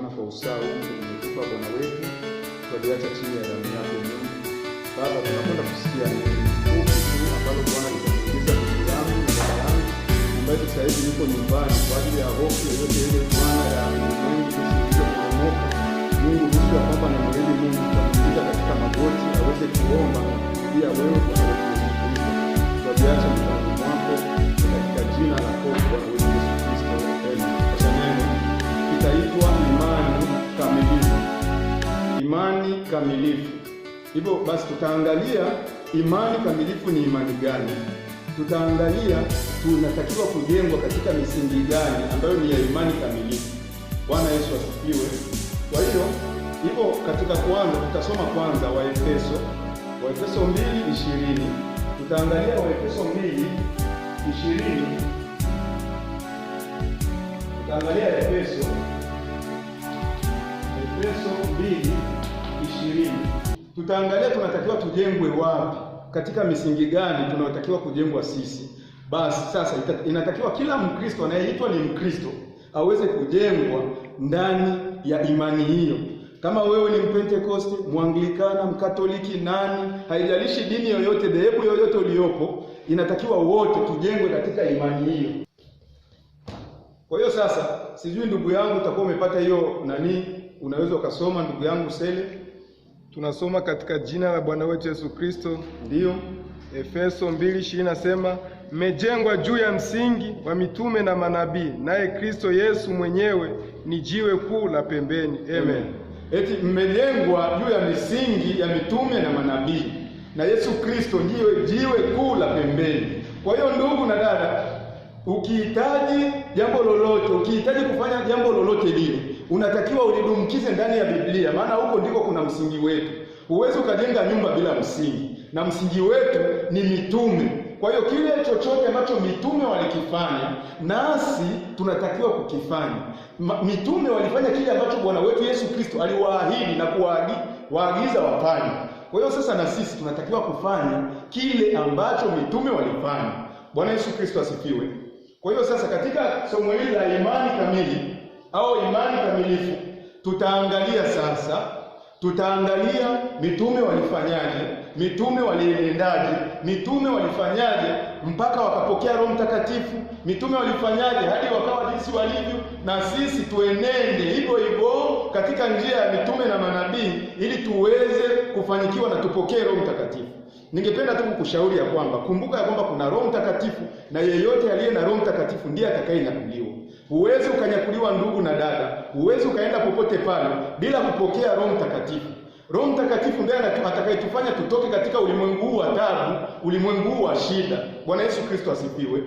maana kwa usawa umetupa Bwana wetu, tuliacha chini ya damu yako Mungu. Baba, tunakwenda kusikia neno tu ambalo Bwana litakuingiza ndugu yangu na dada yangu ambaye sasa hivi yuko nyumbani kwa ajili ya hofu yoyote ile Bwana ya Mungu kusikumoka. Mungu mwisho wa Baba na mwili Mungu tutamwingiza katika magoti aweze kuomba pia wewe Bwana wetu Yesu Kristo. Tuliacha mkono wako katika jina la Bwana wetu Yesu Kristo. Amen. Itaitwa imani kamilifu. Imani kamilifu. Hivyo basi tutaangalia imani kamilifu ni imani gani? Tutaangalia tunatakiwa kujengwa katika misingi gani ambayo ni ya imani kamilifu. Bwana Yesu asifiwe. Kwa hiyo hivyo katika kwanza tutasoma kwanza Waefeso 2:20. Tutaangalia Waefeso 2:20. Tutaangalia Efeso 2:20. Tutaangalia tunatakiwa tujengwe wapi, katika misingi gani tunayotakiwa kujengwa sisi. Basi sasa inatakiwa kila Mkristo anayeitwa ni Mkristo aweze kujengwa ndani ya imani hiyo. Kama wewe ni Mpentekoste, Mwanglikana, Mkatoliki, nani, haijalishi dini yoyote, dhehebu yoyote uliopo, inatakiwa wote tujengwe katika imani hiyo. Kwa hiyo sasa, sijui ndugu yangu utakuwa umepata hiyo unaweza ukasoma ndugu yangu Sele. Tunasoma katika jina la Bwana wetu Yesu Kristo. Ndio. Efeso 2:20 nasema, mmejengwa juu ya msingi wa mitume na manabii, naye Kristo Yesu mwenyewe ni jiwe kuu la pembeni. Amen. Eti mmejengwa juu ya misingi ya mitume na manabii, na Yesu Kristo ndiye jiwe kuu la pembeni. Kwa hiyo ndugu na dada, ukihitaji jambo lolote, ukihitaji kufanya jambo lolote lile, unatakiwa ulidumkize ndani ya Biblia, maana huko ndiko kuna msingi wetu. Huwezi ukajenga nyumba bila msingi, na msingi wetu ni mitume. Kwa hiyo kile chochote ambacho mitume walikifanya, nasi tunatakiwa kukifanya. Mitume walifanya kile ambacho Bwana wetu Yesu Kristo aliwaahidi na kuwaagiza wafanye. Kwa hiyo sasa na sisi tunatakiwa kufanya kile ambacho mitume walifanya. Bwana Yesu Kristo asifiwe. Kwa hiyo sasa katika somo hili la imani kamili au imani kamilifu, tutaangalia mitume walifanyaje, mitume waliendaje, mitume walifanyaje mpaka wakapokea Roho Mtakatifu, mitume walifanyaje hadi wakawa jinsi walivyo, na sisi tuenende hivyo hivyo katika njia ya mitume na manabii ili tuweze kufanikiwa na tupokee Roho Mtakatifu. Ningependa tu kukushauri ya kwamba kumbuka ya kwamba kuna Roho Mtakatifu, na yeyote aliye na Roho Mtakatifu ndiye atakayenyakuliwa. Huwezi ukanyakuliwa ndugu na dada, huwezi ukaenda popote pale bila kupokea Roho Mtakatifu. Roho Mtakatifu ndiye atakayetufanya tutoke katika ulimwengu huu wa taabu, ulimwengu huu wa shida. Bwana Yesu Kristo asifiwe.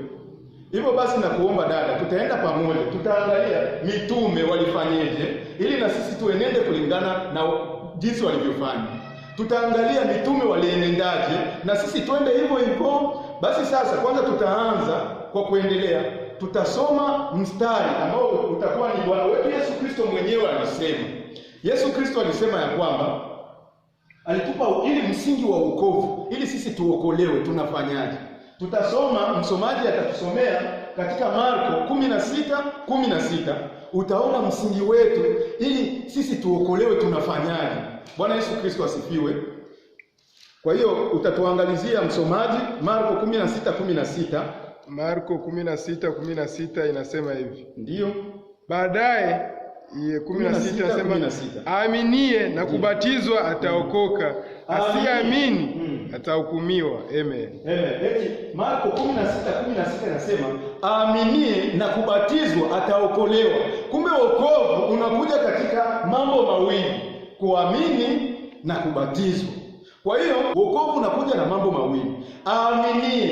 Hivyo basi nakuomba dada, tutaenda pamoja, tutaangalia mitume walifanyeje ili na sisi tuenende kulingana na jinsi walivyofanya. Tutaangalia mitume walienendaje na sisi twende hivyo hivyo. Basi sasa kwanza tutaanza kwa kuendelea. Tutasoma mstari ambao utakuwa ni Bwana wetu Yesu Kristo mwenyewe alisema. Yesu Kristo alisema ya kwamba alitupa ili msingi wa wokovu ili sisi tuokolewe. Tunafanyaje? Tutasoma, msomaji atatusomea katika Marko 16:16. Utaona msingi wetu ili sisi tuokolewe tunafanyaje. Bwana Yesu Kristo asifiwe. Kwa hiyo utatuangalizia msomaji Marko 16:16. Marko 16:16 inasema hivi. Ndiyo. Baadaye 16 inasema, aaminie na kubatizwa ataokoka, asiamini atahukumiwa. Amen. Eti Marko 16:16 inasema aaminie na kubatizwa ataokolewa. Kumbe wokovu unakuja katika mambo mawili, kuamini na kubatizwa. Kwa hiyo wokovu unakuja na mambo mawili. Aaminie,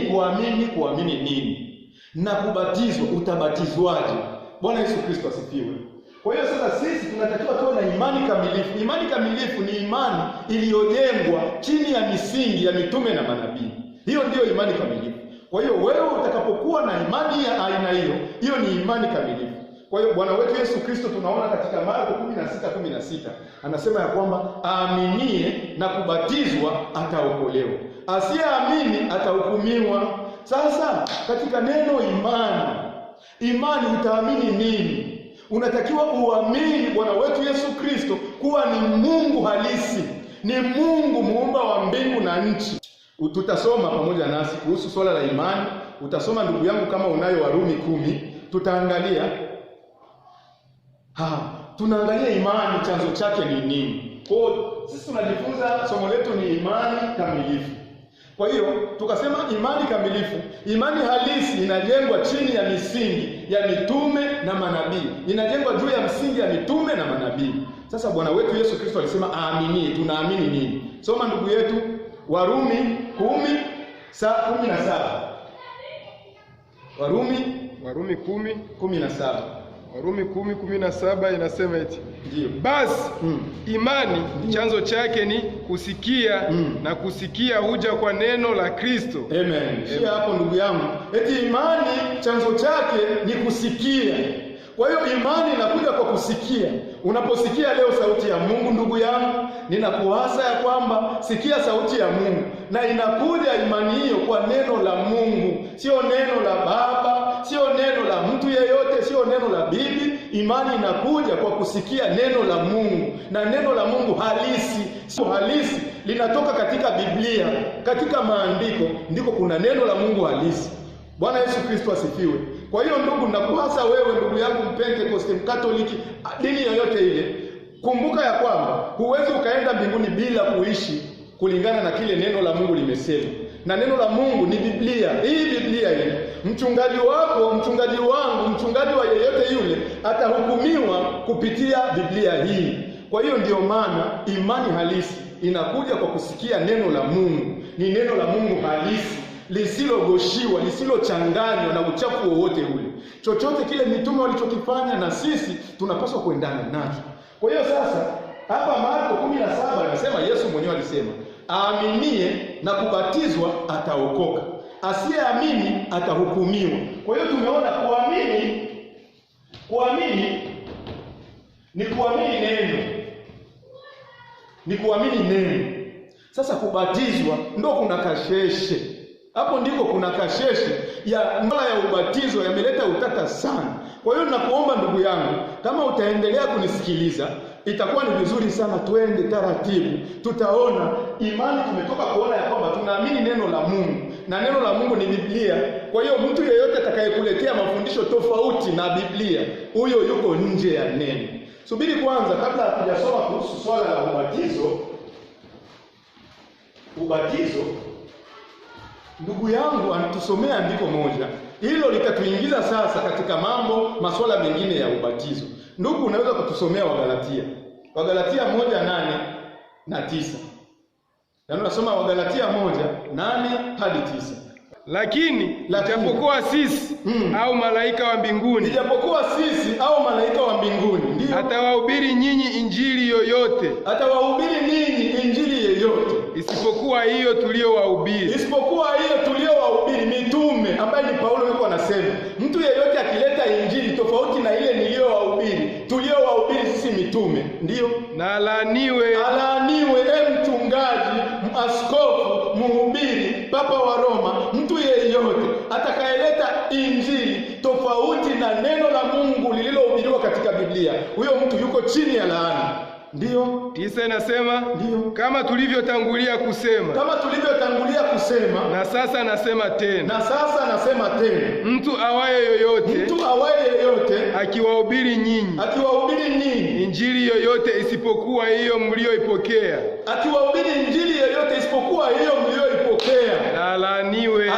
kuamini nini? Na kubatizwa, utabatizwaje? Bwana Yesu Kristo asifiwe. Kwa hiyo sasa sisi tunatakiwa tuwe na imani kamilifu. Imani kamilifu ni imani iliyojengwa chini ya misingi ya mitume na manabii. Hiyo ndiyo imani kamilifu. Kwa hiyo wewe utakapokuwa na imani ya aina hiyo, hiyo ni imani kamilifu. Kwa hiyo Bwana wetu Yesu Kristo tunaona katika Marko 16:16 anasema ya kwamba aaminie na kubatizwa ataokolewa, asiyeamini atahukumiwa. Sasa katika neno imani utaamini nini? Unatakiwa uamini Bwana wetu Yesu Kristo kuwa ni Mungu halisi, ni Mungu muumba wa mbingu na nchi. Tutasoma pamoja nasi kuhusu swala la imani. Utasoma ndugu yangu kama unayo Warumi 10. Tutaangalia tunaangalia imani chanzo chake ni nini. Kwa sisi tunajifunza, somo letu ni imani kamilifu. Kwa hiyo tukasema imani kamilifu, imani halisi inajengwa chini ya misingi ya mitume na manabii. Inajengwa juu ya msingi ya mitume na manabii. Sasa Bwana wetu Yesu Kristo alisema aaminie. Tunaamini nini? Soma ndugu yetu Warumi 10:17. Warumi 10:17. Warumi 10:17 inasema eti, ndio basi imani chanzo chake ni kusikia, na kusikia huja kwa neno la Kristo. Amen. Shia hapo ndugu yangu. Eti imani chanzo chake ni kusikia. Kwa hiyo imani inakuja kwa kusikia. Unaposikia leo sauti ya Mungu ndugu yangu, ninakuasa ya kwamba sikia sauti ya Mungu, na inakuja imani hiyo kwa neno la Mungu, sio neno la baba, sio neno la mtu yeyote, sio neno la bibi. Imani inakuja kwa kusikia neno la Mungu, na neno la Mungu halisi, sio halisi, linatoka katika Biblia, katika maandiko ndiko kuna neno la Mungu halisi. Bwana Yesu Kristo asifiwe. Kwa hiyo ndugu, nakuhasa wewe ndugu yangu Mpentekoste, Mkatoliki, dini yoyote ile, kumbuka ya kwamba huwezi ukaenda mbinguni bila kuishi kulingana na kile neno la Mungu limesema. Na neno la Mungu ni Biblia. Hii Biblia hii, mchungaji wako, mchungaji wangu, mchungaji wa yeyote yule atahukumiwa kupitia Biblia hii. Kwa hiyo ndio maana imani halisi inakuja kwa kusikia neno la Mungu. Ni neno la Mungu halisi, lisilogoshiwa, lisilochanganywa na uchafu wowote ule. Chochote kile mitume walichokifanya na sisi tunapaswa kuendana nacho. Kwa hiyo sasa hapa Marko 17 anasema, Yesu mwenyewe alisema, aaminie na kubatizwa ataokoka, asiyeamini atahukumiwa. Kwa hiyo tumeona kuamini ni kuamini neno. Ni kuamini neno. Sasa kubatizwa ndo kuna kasheshe. Hapo ndiko kuna kasheshe ya mara ya ubatizo, yameleta utata sana. Kwa hiyo ninakuomba ndugu yangu, kama utaendelea kunisikiliza, itakuwa ni vizuri sana twende taratibu. Tutaona imani, tumetoka kuona ya kwamba tunaamini neno la Mungu, na neno la Mungu ni Biblia. Kwa hiyo mtu yeyote atakayekuletea mafundisho tofauti na Biblia, huyo yuko nje ya neno. Subiri kwanza, kabla hatujasoma kuhusu swala la ubatizo, ndugu yangu anatusomea andiko moja. Hilo litatuingiza sasa katika masuala mengine ya ubatizo. Ndugu, unaweza kutusomea Wagalatia 1:8 na 9. Yaani unasoma Wagalatia 1:8 hadi 9. Lakini ijapokuwa sisi au malaika wa mbinguni, ndio atawahubiri nyinyi injili yoyote, isipokuwa hiyo tuliyowahubiri. Mitume ambaye ni Paulo yuko anasema, mtu yeyote akileta injili tofauti na ile tuliyowahubiri sisi mitume, ndio na alaaniwe, mchungaji, askofu, mhubiri, papa wa Roma, mtu yeyote atakayeleta injili tofauti na neno la Mungu lililohubiriwa katika Biblia, huyo mtu yuko chini ya laana. Ndio 9 inasema, ndio kama tulivyotangulia kusema, na sasa nasema tena, mtu awaye yoyote akiwahubiri nyinyi injili yoyote isipokuwa hiyo mlioipokea, na alaaniwe.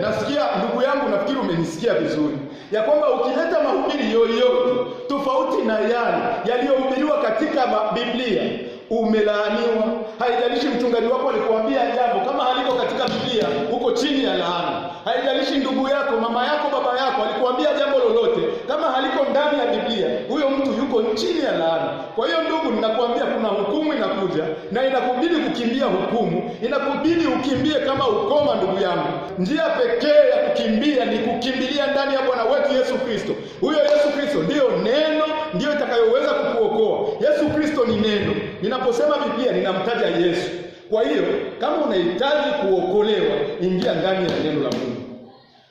Nasikia ndugu yangu, nafikiri umenisikia vizuri, ya kwamba ukileta mahubiri yoyote tofauti na yale yaliyohubiriwa katika Biblia, umelaaniwa. Haijalishi mchungaji wako alikuambia jambo, kama haliko katika Biblia, uko chini ya laana. Haijalishi ndugu yako, mama yako, baba yako alikuambia jambo lolote, kama haliko ndani ya Biblia, huyo mtu yuko chini ya laana. Kwa hiyo ndugu, ninakuambia kuna hukumu inakuja, na inakubidi kukimbia hukumu. Inakubidi ukimbie kama ukoma ndugu yangu. Njia pekee ya kukimbia ni kukimbilia ndani ya Bwana wetu Yesu Kristo. Huyo Yesu Kristo ndiyo neno, ndiyo itakayoweza kukuokoa. Yesu Kristo ni neno. Ninaposema Biblia ninamtaja Yesu. Kwa hiyo kama unahitaji kuokolewa, ingia ndani ya neno la Mungu.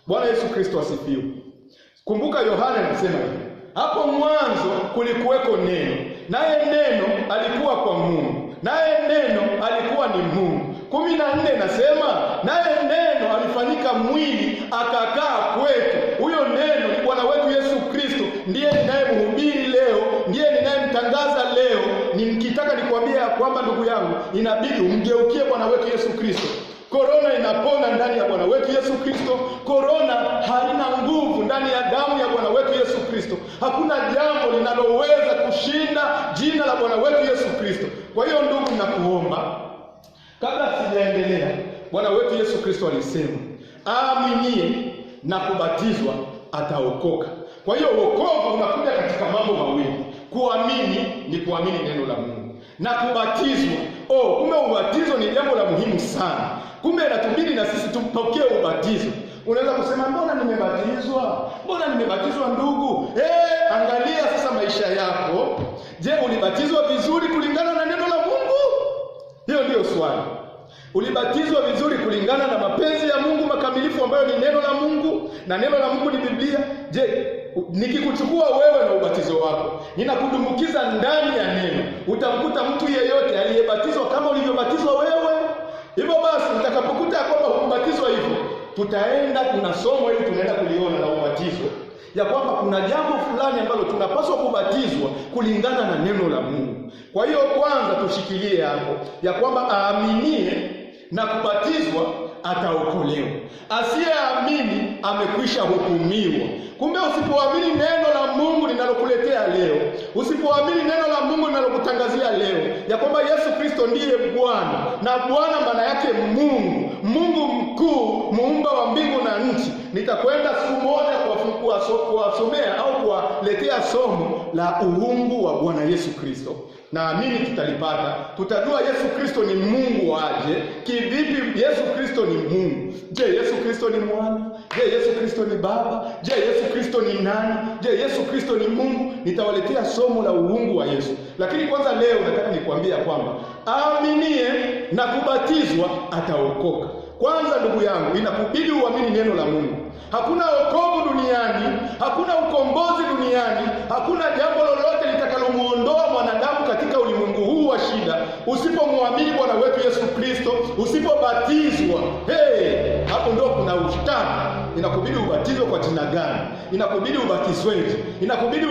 Bwana Yesu Kristo asifiwe. Kumbuka Yohana anasema hivi. Hapo mwanzo kulikuweko neno, naye neno alikuwa kwa Mungu, naye neno alikuwa ni Mungu. 14 nasema naye neno alifanyika mwili akakaa kwetu. Huyo neno ni Bwana wetu Yesu Kristo, ndiye ninayemhubiri leo, ndiye ninayemtangaza leo. Nikitaka nikwambia kwamba ndugu yangu, inabidi umgeukie Bwana wetu Yesu Kristo. Korona inapona ndani ya Bwana wetu Yesu Kristo. Korona haina nguvu ndani ya damu ya Bwana wetu Yesu Kristo. Hakuna jambo linaloweza kushinda jina la Bwana wetu Yesu Kristo. Kwa hiyo ndugu, nakuomba kabla sijaendelea, Bwana wetu Yesu Kristo alisema, aaminie na kubatizwa ataokoka. Kwa hiyo wokovu unakuja katika mambo mawili. Kuamini ni kuamini neno la Mungu, na kubatizwa. Kumbe ubatizo ni jambo la muhimu sana. Kumbe inatubidi na sisi tupokee ubatizo. Unaweza kusema mbona nimebatizwa? Mbona nimebatizwa ndugu? Angalia sasa maisha yako. Je, ulibatizwa vizuri kulingana na neno la Mungu? Hiyo ndiyo swali. Ulibatizwa vizuri kulingana na mapenzi ya Mungu makamilifu ambayo ni neno la Mungu, na neno la Mungu ni Biblia? Je, nikikuchukua wewe na ubatizo wako, ninakudumukiza ndani ya neno, utamkuta mtu yeyote aliyebatizwa kama ulivyobatizwa wewe? Hivyo basi utakapokuta kwamba hukubatizwa hivyo, tutaenda kuna somo hili tunaenda kuliona la ubatizo, ya kwamba kuna jambo fulani ambalo tunapaswa kubatizwa kulingana na neno la Mungu. Kwa hiyo kwanza tushikilie hapo ya kwamba aaminie na kubatizwa ataokolewa. Asiyeamini amekwisha hukumiwa. Kumbe usipoamini neno la Mungu linalokuletea leo, usipoamini neno la Mungu linalokutangazia leo ya kwamba Yesu Kristo ndiye Bwana, na Bwana maana yake Mungu, Mungu mkuu, muumba wa mbingu na nchi. Nitakwenda siku moja kuwasomea au kuwaletea somo la uungu wa Bwana Yesu Kristo. Naamini tutalipata. Tutajua Yesu Kristo ni Mungu aje. Kivipi Yesu Kristo ni Mungu? Je, Yesu Kristo ni mwana? Je, Yesu Kristo ni baba? Je, Yesu Kristo ni nani? Je, Yesu Kristo ni Mungu? Nitawaletea somo la uungu wa Yesu. Lakini kwanza leo nataka nikwambia kwamba aaminie na kubatizwa ataokoka. Kwanza ndugu yangu, inakubidi uamini neno la Mungu. Hakuna wokovu duniani, hakuna ukombozi duniani, hakuna jambo lolote litakalomuondoa mwanadamu katika ulimwengu huu wa shida usipomwamini Bwana wetu Yesu Kristo, usipobatizwa. Hapo ndio kuna ushtaka. Inakubidi ubatizwe kwa jina gani? Inakubidi ubatizweje? Inakubidi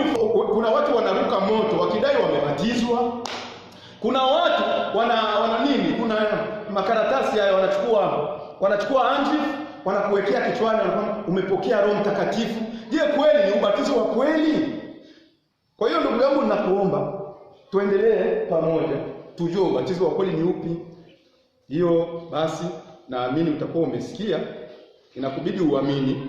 kuna watu wanaruka moto wakidai wamebatizwa. Kuna watu wana nini? Kuna makaratasi haya wanachukua anji, wanakuwekea kichwani, wanakwambia umepokea Roho Mtakatifu. Je, kweli ni ubatizo wa kweli? Kwa hiyo ndugu yangu, ninakuomba tuendelee pamoja, tujue ubatizo wa kweli ni upi. Hiyo basi naamini utakuwa umesikia. Inakubidi uamini